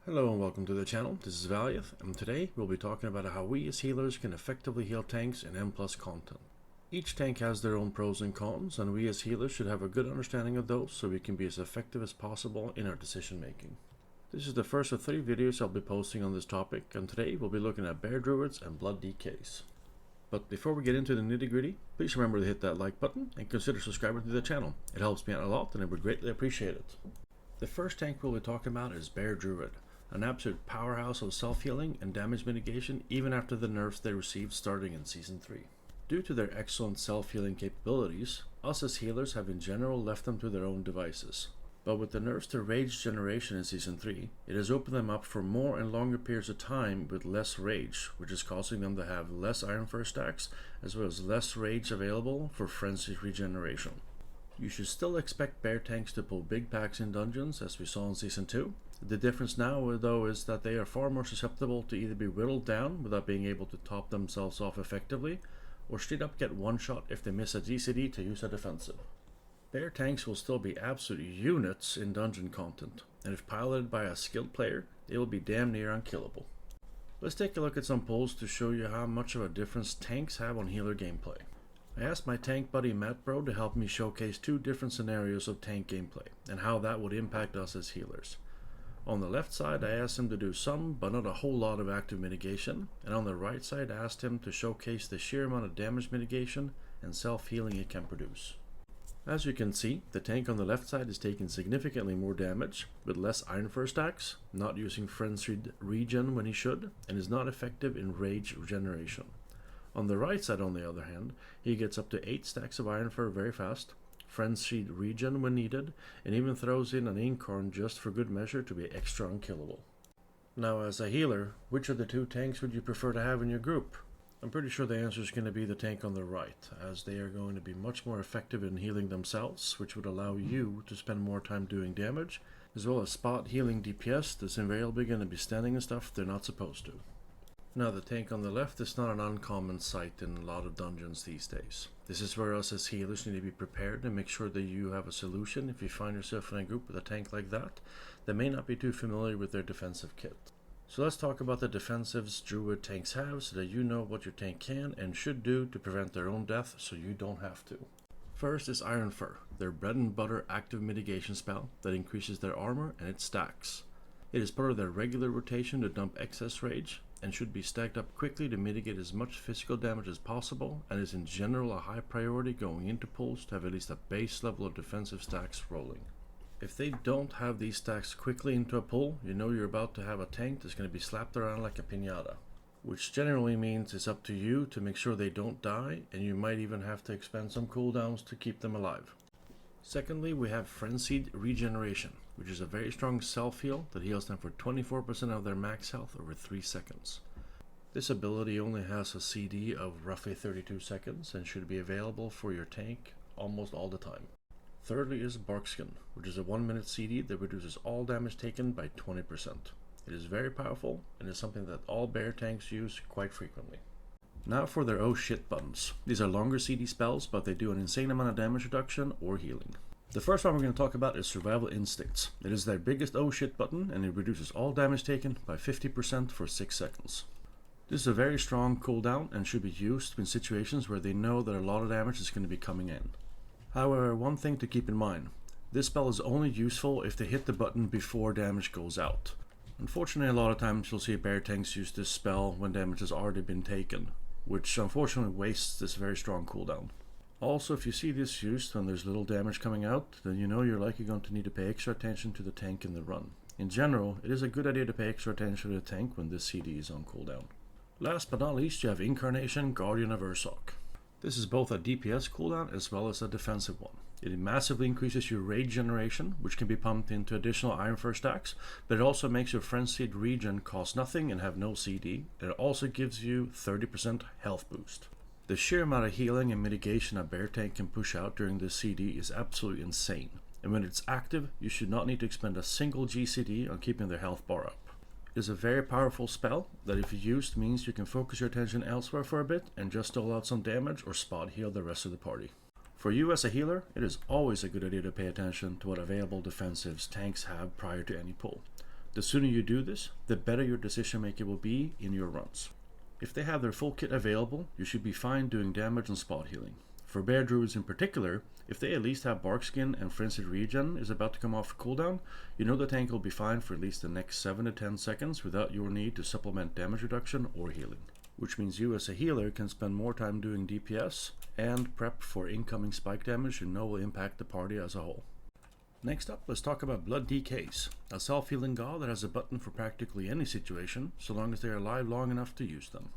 Hello and welcome to the channel. This is Valiath, and today we'll be talking about how we as healers can effectively heal tanks in M+ content. Each tank has their own pros and cons, and we as healers should have a good understanding of those so we can be as effective as possible in our decision making. This is the first of 3 videos I'll be posting on this topic, and today we'll be looking at bear druids and blood DKs. But before we get into the nitty gritty, please remember to hit that like button and consider subscribing to the channel. It helps me out a lot and I would greatly appreciate it. The first tank we'll be talking about is Bear Druid, an absolute powerhouse of self-healing and damage mitigation even after the nerfs they received starting in Season 3. Due to their excellent self-healing capabilities, us as healers have in general left them to their own devices. But with the nerfs to Rage generation in Season 3, it has opened them up for more and longer periods of time with less Rage, which is causing them to have less Iron Fur stacks, as well as less Rage available for Frenzy regeneration. You should still expect bear tanks to pull big packs in dungeons, as we saw in Season 2. The difference now, though, is that they are far more susceptible to either be whittled down without being able to top themselves off effectively, or straight up get one-shot if they miss a GCD to use a defensive. Bear tanks will still be absolute units in dungeon content, and if piloted by a skilled player, they will be damn near unkillable. Let's take a look at some polls to show you how much of a difference tanks have on healer gameplay. I asked my tank buddy MattBro to help me showcase 2 different scenarios of tank gameplay, and how that would impact us as healers. On the left side I asked him to do some, but not a whole lot of active mitigation, and on the right side I asked him to showcase the sheer amount of damage mitigation and self-healing it can produce. As you can see, the tank on the left side is taking significantly more damage, with less Iron Fur stacks, not using Frenzied regen when he should, and is not effective in Rage regeneration. On the right side, on the other hand, he gets up to 8 stacks of Iron Fur very fast, Frenzied regen when needed, and even throws in an Incarn just for good measure to be extra unkillable. Now as a healer, which of the 2 tanks would you prefer to have in your group? I'm pretty sure the answer is going to be the tank on the right, as they are going to be much more effective in healing themselves, which would allow you to spend more time doing damage, as well as spot healing DPS that's invariably going to be standing in stuff they're not supposed to. Now the tank on the left is not an uncommon sight in a lot of dungeons these days. This is where us as healers need to be prepared and make sure that you have a solution if you find yourself in a group with a tank like that may not be too familiar with their defensive kit. So let's talk about the defensives druid tanks have so that you know what your tank can and should do to prevent their own death so you don't have to. First is Iron Fur, their bread and butter active mitigation spell that increases their armor and its stacks. It is part of their regular rotation to dump excess rage, and should be stacked up quickly to mitigate as much physical damage as possible, and is in general a high priority going into pulls to have at least a base level of defensive stacks rolling. If they don't have these stacks quickly into a pull, you know you're about to have a tank that's going to be slapped around like a piñata, which generally means it's up to you to make sure they don't die, and you might even have to expend some cooldowns to keep them alive. Secondly, we have Frenzied regeneration, which is a very strong self-heal that heals them for 24% of their max health over 3 seconds. This ability only has a CD of roughly 32 seconds and should be available for your tank almost all the time. Thirdly is Barkskin, which is a 1-minute CD that reduces all damage taken by 20%. It is very powerful and is something that all bear tanks use quite frequently. Now for their oh shit buttons. These are longer CD spells, but they do an insane amount of damage reduction or healing. The first one we're going to talk about is Survival Instincts. It is their biggest oh shit button, and it reduces all damage taken by 50% for 6 seconds. This is a very strong cooldown and should be used in situations where they know that a lot of damage is going to be coming in. However, one thing to keep in mind, this spell is only useful if they hit the button before damage goes out. Unfortunately, a lot of times you'll see bear tanks use this spell when damage has already been taken, which unfortunately wastes this very strong cooldown. Also, if you see this used when there's little damage coming out, then you know you're likely going to need to pay extra attention to the tank in the run. In general, it is a good idea to pay extra attention to the tank when this CD is on cooldown. Last but not least, you have Incarnation Guardian of Ursoc. This is both a DPS cooldown as well as a defensive one. It massively increases your rage generation, which can be pumped into additional Iron Fur stacks, but it also makes your Frenzied regen cost nothing and have no CD, and it also gives you 30% health boost. The sheer amount of healing and mitigation a bear tank can push out during this CD is absolutely insane, and when it's active, you should not need to expend a single GCD on keeping their health bar up. It is a very powerful spell that if used means you can focus your attention elsewhere for a bit and just dole out some damage or spot heal the rest of the party. For you as a healer, it is always a good idea to pay attention to what available defensives tanks have prior to any pull. The sooner you do this, the better your decision making will be in your runs. If they have their full kit available, you should be fine doing damage and spot healing. For bear druids in particular, if they at least have bark skin and frenzied regen is about to come off cooldown, you know the tank will be fine for at least the next 7 to 10 seconds without your need to supplement damage reduction or healing. Which means you as a healer can spend more time doing DPS and prep for incoming spike damage you know will impact the party as a whole. Next up, let's talk about Blood DKs, a self-healing god that has a button for practically any situation, so long as they are alive long enough to use them.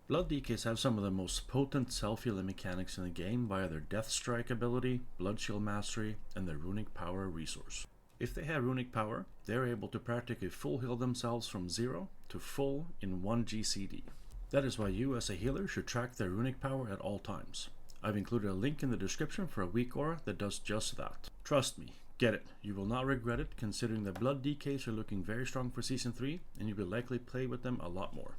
Blood DKs have some of the most potent self-healing mechanics in the game via their Death Strike ability, Blood Shield Mastery, and their Runic Power resource. If they have Runic Power, they are able to practically full heal themselves from 0 to full in 1 GCD. That is why you as a healer should track their Runic Power at all times. I've included a link in the description for a weak aura that does just that. Trust me. Get it, you will not regret it considering that Blood DKs are looking very strong for Season 3 and you will likely play with them a lot more.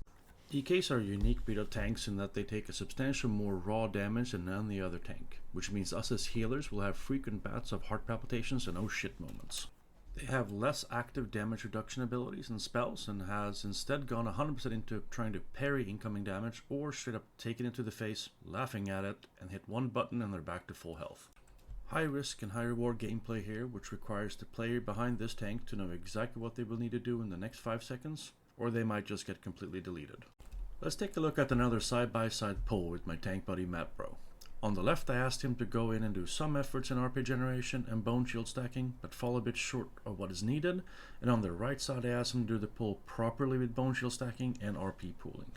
DKs are a unique breed of tanks in that they take a substantial more raw damage than any other tank, which means us as healers will have frequent bouts of heart palpitations and oh shit moments. They have less active damage reduction abilities and spells and has instead gone 100% into trying to parry incoming damage or straight up take it into the face, laughing at it, and hit one button and they're back to full health. High risk and high reward gameplay here, which requires the player behind this tank to know exactly what they will need to do in the next 5 seconds, or they might just get completely deleted. Let's take a look at another side-by-side poll with my tank buddy Matt Bro. On the left I asked him to go in and do some efforts in RP generation and bone shield stacking, but fall a bit short of what is needed, and on the right side I asked him to do the pull properly with bone shield stacking and RP pooling.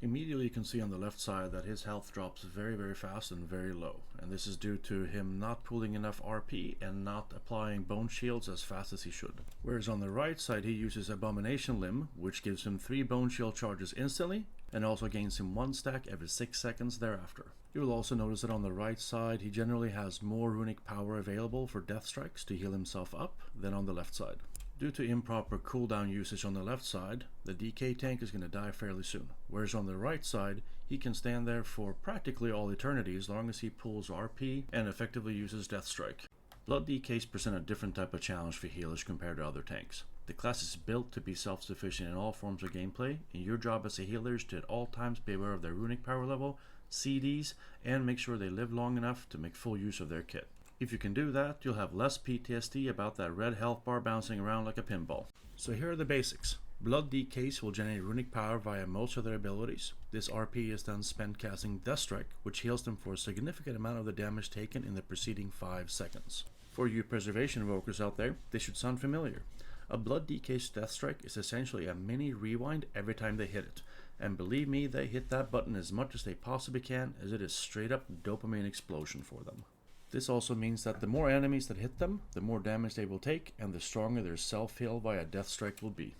Immediately you can see on the left side that his health drops very fast and very low, and this is due to him not pooling enough RP and not applying bone shields as fast as he should. Whereas on the right side he uses Abomination Limb, which gives him 3 bone shield charges instantly and also gains him 1 stack every 6 seconds thereafter. You will also notice that on the right side he generally has more runic power available for death strikes to heal himself up than on the left side. Due to improper cooldown usage on the left side, the DK tank is going to die fairly soon, whereas on the right side, he can stand there for practically all eternity as long as he pulls RP and effectively uses Death Strike. Blood DKs present a different type of challenge for healers compared to other tanks. The class is built to be self-sufficient in all forms of gameplay, and your job as a healer is to at all times be aware of their runic power level, CDs, and make sure they live long enough to make full use of their kit. If you can do that, you'll have less PTSD about that red health bar bouncing around like a pinball. So here are the basics. Blood DKs will generate runic power via most of their abilities. This RP is then spent casting Death Strike, which heals them for a significant amount of the damage taken in the preceding 5 seconds. For you preservation evokers out there, this should sound familiar. A Blood DK's Death Strike is essentially a mini rewind every time they hit it. And believe me, they hit that button as much as they possibly can, as it is straight up dopamine explosion for them. This also means that the more enemies that hit them, the more damage they will take, and the stronger their self-heal via Death Strike will be.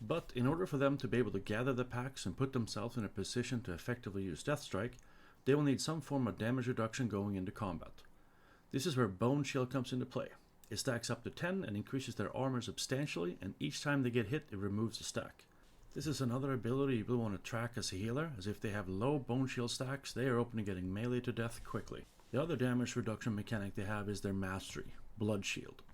But in order for them to be able to gather the packs and put themselves in a position to effectively use Death Strike, they will need some form of damage reduction going into combat. This is where Bone Shield comes into play. It stacks up to 10 and increases their armor substantially, and each time they get hit, it removes a stack. This is another ability you will want to track as a healer, as if they have low Bone Shield stacks, they are open to getting melee to death quickly. The other damage reduction mechanic they have is their mastery, Blood Shield.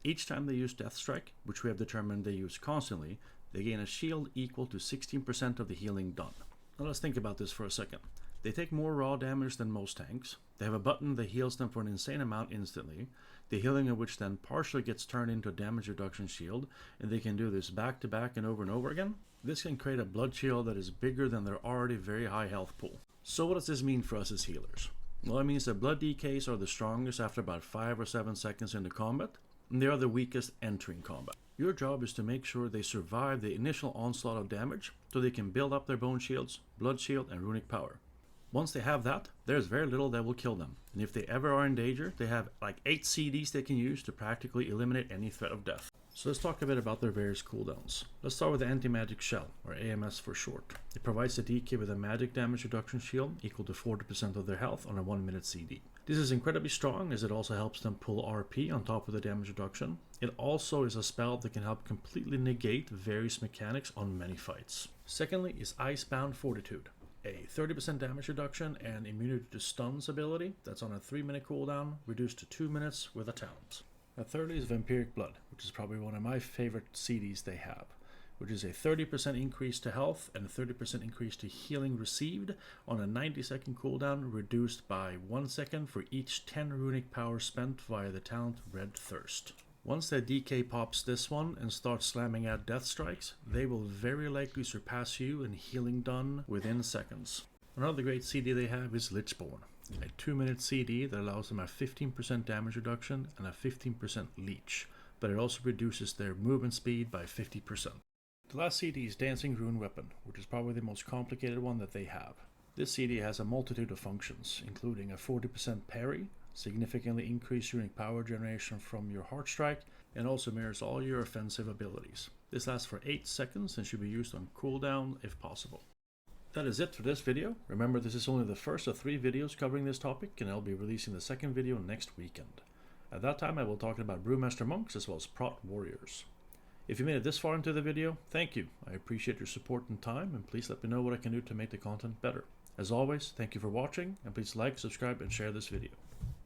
Each time they use Death Strike, which we have determined they use constantly, they gain a shield equal to 16% of the healing done. Now let's think about this for a second. They take more raw damage than most tanks. They have a button that heals them for an insane amount instantly, the healing of which then partially gets turned into a damage reduction shield, and they can do this back to back and over again. This can create a blood shield that is bigger than their already very high health pool. So what does this mean for us as healers? Well, it means that Blood DKs are the strongest after about 5 or 7 seconds into combat, and they are the weakest entering combat. Your job is to make sure they survive the initial onslaught of damage, so they can build up their bone shields, blood shield, and runic power. Once they have that, there's very little that will kill them, and if they ever are in danger, they have like 8 CDs they can use to practically eliminate any threat of death. So let's talk a bit about their various cooldowns. Let's start with the Anti-Magic Shell, or AMS for short. It provides a DK with a magic damage reduction shield equal to 40% of their health on a 1 minute CD. This is incredibly strong as it also helps them pull RP on top of the damage reduction. It also is a spell that can help completely negate various mechanics on many fights. Secondly is Icebound Fortitude, a 30% damage reduction and immunity to stuns ability that's on a 3 minute cooldown, reduced to 2 minutes with a talent. Thirdly is Vampiric Blood, which is probably one of my favorite CDs they have, which is a 30% increase to health and a 30% increase to healing received on a 90-second cooldown, reduced by 1 second for each 10 runic power spent via the talent Red Thirst. Once that DK pops this one and starts slamming out death strikes, they will very likely surpass you in healing done within seconds. Another great CD they have is Lichborn, a 2-minute CD that allows them a 15% damage reduction and a 15% leech, but it also reduces their movement speed by 50%. The last CD is Dancing Rune Weapon, which is probably the most complicated one that they have. This CD has a multitude of functions, including a 40% parry, significantly increased runic power generation from your Heart Strike, and also mirrors all your offensive abilities. This lasts for 8 seconds and should be used on cooldown if possible. That is it for this video. Remember, this is only the first of 3 videos covering this topic, and I'll be releasing the second video next weekend. At that time I will talk about Brewmaster Monks as well as Prot Warriors. If you made it this far into the video, thank you. I appreciate your support and time, and please let me know what I can do to make the content better. As always, thank you for watching, and please like, subscribe, and share this video.